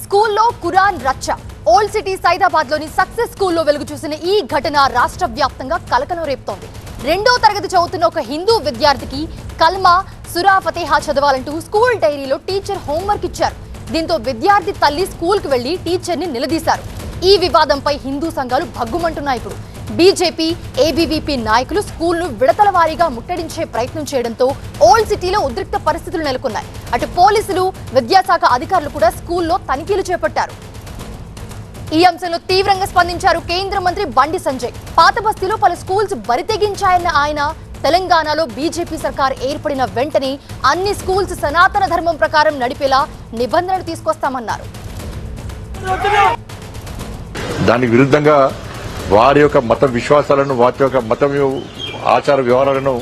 స్కూల్లో ఖురాన్ రచ్చ. Old city Saidabad లోని సక్సెస్ స్కూల్లో వెలుగు చూసిన ఈ ఘటన రాష్ట్ర వ్యాప్తంగా కలకలం రేపుతోంది. 2వ తరగతి చదువుతున్న ఒక హిందూ విద్యార్థికి కల్మా సురా ఫతేహా చదవాలంటూ స్కూల్ డైరీలో టీచర్ హోంవర్క్ ఇచ్చారు. దీంతో విద్యార్థి తల్లి స్కూల్కి వెళ్లి టీచర్ని నిలదీశారు. ఈ వివాదంపై హిందూ సంఘాలు భగ్గుమంటున్నాయి. ఇప్పుడు బీజేపీ, ఏబీవీపీ నాయకులు స్కూల్ను విడతల వారీగా ముట్టడించే ప్రయత్నం చేయడంతో ఓల్డ్ సిటీలో ఉద్రిక్త పరిస్థితులు నెలకొన్నాయి. అటు పోలీసులు, విద్యాశాఖ అధికారులు కూడా స్కూల్లో తనిఖీలు చేపట్టారు. ఈ అంశంలో తీవ్రంగా స్పందించారు కేంద్ర మంత్రి బండి సంజయ్. పాత బస్తీలో పలు స్కూల్స్ బరితెగించాయన్న ఆయన తెలంగాణలో బీజేపీ సర్కార్ ఏర్పడిన వెంటనే అన్ని స్కూల్స్ సనాతన ధర్మం ప్రకారం నడిపేలా నిబంధనలు తీసుకొస్తామన్నారు. దానికి విరుద్ధంగా వారి యొక్క మత విశ్వాసాలను, వారి యొక్క మత ఆచార వ్యవహారాలను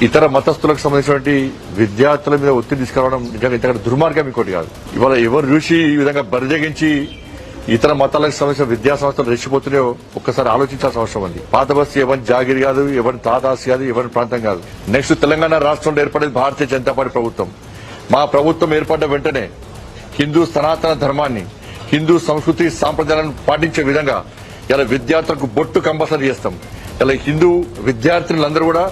ఇతర మతస్థులకు సంబంధించినటువంటి విద్యార్థుల మీద ఒత్తిడి తీసుకురావడం నిజంగా ఇంతకంటే దుర్మార్గం ఇంకోటి కాదు. ఇవాళ ఎవరు చూసి ఈ విధంగా బరిజగించి ఇతర మతాలకు సంబంధించిన విద్యా సంస్థలు రెచ్చిపోతున్నాయో ఒక్కసారి ఆలోచించాల్సిన అవసరం ఉంది. పాత బస్తీ ఎవరి జాగిరి కాదు, ఎవరి తాదాసి కాదు, ఎవరి ప్రాంతం కాదు. నెక్స్ట్ తెలంగాణ రాష్ట్రంలో ఏర్పడేది భారతీయ జనతా పార్టీ ప్రభుత్వం. మా ప్రభుత్వం ఏర్పడ్డ వెంటనే హిందూ సనాతన ధర్మాన్ని, హిందూ సంస్కృతి సాంప్రదాయాలను పాటించే విధంగా ఇలా విద్యార్థులకు బొట్టు కంపల్సరీ చేస్తాం. ఇలా హిందూ విద్యార్థులందరూ కూడా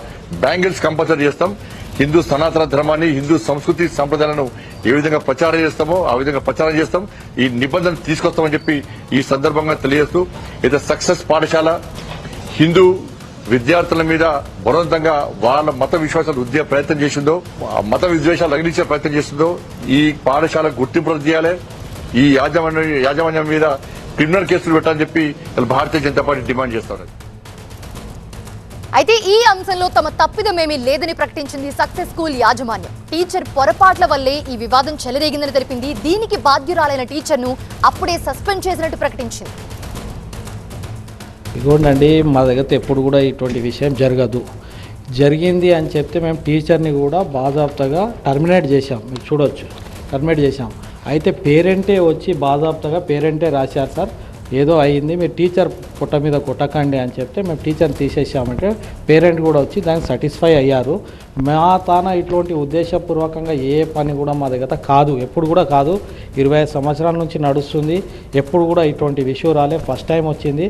బ్యాంగిల్స్ కంపల్సరీ చేస్తాం. హిందూ సనాతన ధర్మాన్ని, హిందూ సంస్కృతి సాంప్రదాయాలను ఏ విధంగా ప్రచారం చేస్తామో ఆ విధంగా ప్రచారం చేస్తాం. ఈ నిబంధన తీసుకొస్తామని చెప్పి ఈ సందర్భంగా తెలియజేస్తూ, ఇది సక్సెస్ పాఠశాల హిందూ విద్యార్థుల మీద బలవంతంగా వాళ్ళ మత విశ్వాసాలు ఉద్యోగ ప్రయత్నం చేసిందో, ఆ మత విద్వేషాలు రగిలించే ప్రయత్నం చేసిందో ఈ పాఠశాల గుర్తింపు చేయాలి. ఈ యాజమాన్యం మీద క్రిమినల్ కేసులు పెట్టాలని చెప్పి భారతీయ జనతా పార్టీ డిమాండ్ చేస్తారు. అయితే ఈ అంశంలో తమ తప్పిదమేమీ లేదని ప్రకటించింది సక్సెస్ స్కూల్ యాజమాన్యం. టీచర్ పొరపాట్ల వల్లే ఈ వివాదం చెలరేగిందని తెలిపింది. దీనికి బాధ్యురాలైన టీచర్ను అప్పుడే సస్పెండ్ చేసినట్టు ప్రకటించింది. ఇదిగోండి, మా దగ్గర ఎప్పుడు కూడా ఇటువంటి విషయం జరగదు. జరిగింది అని చెప్తే మేము టీచర్ని కూడా బాజాప్తగా టర్మినేట్ చేశాం. మీరు చూడవచ్చు, టర్మినేట్ చేశాం. అయితే పేరెంటే వచ్చి బాజాప్తగా పేరెంటే రాశారు, సార్ ఏదో అయ్యింది, మీరు టీచర్ పుట్ట మీద కొట్టకండి అని చెప్తే మేము టీచర్ని తీసేసామంటే పేరెంట్ కూడా వచ్చి దానికి సాటిస్ఫై అయ్యారు. మా తాన ఇటువంటి ఉద్దేశపూర్వకంగా ఏ పని కూడా మా దగ్గర కాదు, ఎప్పుడు కూడా కాదు. 25 సంవత్సరాల నుంచి నడుస్తుంది, ఎప్పుడు కూడా ఇటువంటి విషయం రాలే, ఫస్ట్ టైం వచ్చింది.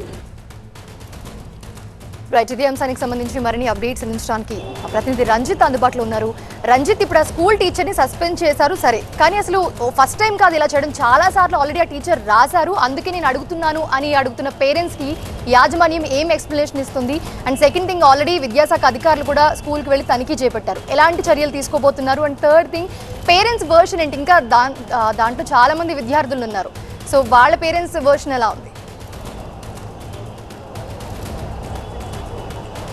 రైట్, ఇదే అంశానికి సంబంధించి మరిన్ని అప్డేట్స్ అందించడానికి ప్రతినిధి రంజిత్ అందుబాటులో ఉన్నారు. రంజిత్, ఇప్పుడు ఆ స్కూల్ టీచర్ని సస్పెండ్ చేశారు, సరే, కానీ అసలు ఫస్ట్ టైం కాదు ఇలా చేయడం, చాలా సార్లు ఆల్రెడీ ఆ టీచర్ రాశారు, అందుకే నేను అడుగుతున్నాను అని అడుగుతున్న పేరెంట్స్కి యాజమాన్యం ఏం ఎక్స్ప్లెనేషన్ ఇస్తుంది? అండ్ సెకండ్ థింగ్, ఆల్రెడీ విద్యాశాఖ అధికారులు కూడా స్కూల్కి వెళ్ళి తనిఖీ చేపట్టారు, ఎలాంటి చర్యలు తీసుకోబోతున్నారు? And third thing, parents version ఏంటి? ఇంకా దాంట్లో చాలా మంది విద్యార్థులు ఉన్నారు, సో వాళ్ళ పేరెంట్స్ వర్షన్ ఎలా ఉంది?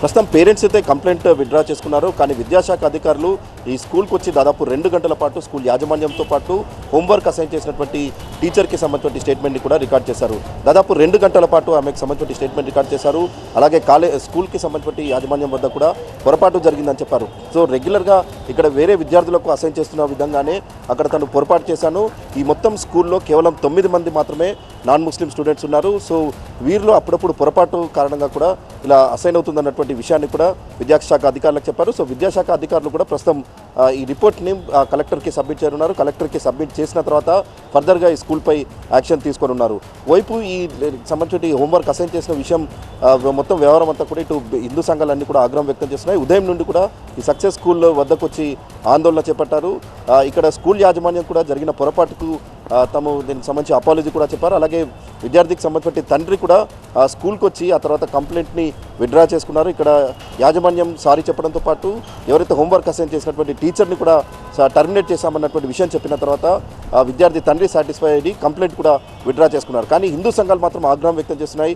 ప్రస్తుతం పేరెంట్స్ అయితే కంప్లైంట్ విత్డ్రా చేసుకున్నారు. కానీ విద్యాశాఖ అధికారులు ఈ స్కూల్కి వచ్చి దాదాపు 2 గంటల పాటు స్కూల్ యాజమాన్యంతో పాటు హోంవర్క్ అసైన్ చేసినటువంటి టీచర్కి సంబంధించిన స్టేట్మెంట్ని కూడా రికార్డ్ చేశారు. దాదాపు 2 గంటల పాటు ఆమెకు సంబంధించిన స్టేట్మెంట్ రికార్డ్ చేశారు. అలాగే స్కూల్కి సంబంధించిన యాజమాన్యం వద్ద కూడా పొరపాటు జరిగిందని చెప్పారు. సో రెగ్యులర్గా ఇక్కడ వేరే విద్యార్థులకు అసైన్ చేస్తున్న విధంగానే అక్కడ తను పొరపాటు చేశాను. ఈ మొత్తం స్కూల్లో కేవలం 9 మంది మాత్రమే నాన్ ముస్లిం స్టూడెంట్స్ ఉన్నారు. సో వీరిలో అప్పుడప్పుడు పొరపాటు కారణంగా కూడా ఇలా అసైన్ అవుతుందన్నటువంటి విషయాన్ని కూడా విద్యాశాఖ అధికారులకు చెప్పారు. సో విద్యాశాఖ అధికారులు కూడా ప్రస్తుతం ఈ రిపోర్ట్ని కలెక్టర్కి సబ్మిట్ చేయనున్నారు. కలెక్టర్కి సబ్మిట్ చేసిన తర్వాత ఫర్దర్గా ఈ స్కూల్పై యాక్షన్ తీసుకొని ఉన్నారు. వైపు ఈ సంబంధించి హోంవర్క్ అసైన్ చేసిన విషయం మొత్తం వ్యవహారం అంతా కూడా ఇటు హిందూ సంఘాలన్నీ కూడా ఆగ్రహం వ్యక్తం చేస్తున్నాయి. ఉదయం నుండి కూడా ఈ సక్సెస్ స్కూల్ వద్దకు వచ్చి ఆందోళన చేపట్టారు. ఇక్కడ స్కూల్ యాజమాన్యం కూడా జరిగిన పొరపాటుకు తాము దీనికి సంబంధించి అపాలజీ కూడా చెప్పారు. అలాగే విద్యార్థికి సంబంధించిన తండ్రి కూడా స్కూల్కి వచ్చి ఆ తర్వాత కంప్లైంట్ని విత్డ్రా చేసుకున్నారు. ఇక్కడ యాజమాన్యం సారీ చెప్పడంతో పాటు ఎవరైతే హోంవర్క్ అసైన్ చేసినటువంటి టీచర్ని కూడా టర్మినేట్ చేశామన్నటువంటి విషయం చెప్పిన తర్వాత విద్యార్థి తండ్రి సాటిస్ఫై అయ్యి కంప్లైంట్ కూడా విత్డ్రా చేసుకున్నారు. కానీ హిందూ సంఘాలు మాత్రం ఆగ్రహం వ్యక్తం చేస్తున్నాయి.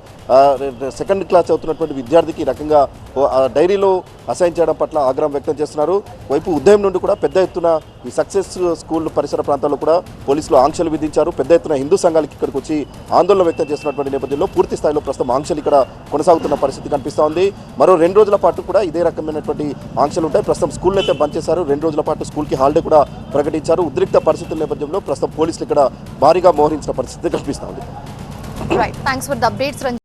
2nd క్లాస్ చదువుతున్నటువంటి విద్యార్థికి ఈ రకంగా డైరీలో అసైన్ చేయడం పట్ల ఆగ్రహం వ్యక్తం చేస్తున్నారు. వైపు ఉదయం నుండి కూడా పెద్ద ఎత్తున ఈ సక్సెస్ స్కూల్ పరిసర ప్రాంతాల్లో కూడా పోలీసులు ఆంక్షలు విధించారు. పెద్ద ఎత్తున హిందూ సంఘాలకి ఇక్కడికి వచ్చి ఆందోళన వ్యక్తం చేస్తున్నటువంటి నేపథ్యంలో పూర్తి స్థాయిలో ప్రస్తుతం ఆంక్షలు ఇక్కడ కొనసాగుతున్న పరిస్థితి కనిపిస్తూ ఉంది. మరో 2 రోజుల పాటు కూడా ఇదే రకమైనటువంటి ఆంక్షలు ఉంటాయి. ప్రస్తుతం స్కూల్ని అయితే బంద్ చేశారు. 2 రోజుల పాటు స్కూల్కి హాలిడే కూడా ప్రకటించారు. ఉద్రిక్త పరిస్థితుల నేపథ్యంలో ప్రస్తుతం పోలీసులు ఇక్కడ భారీగా మోహరించిన పరిస్థితి కనిపిస్తూ ఉంది.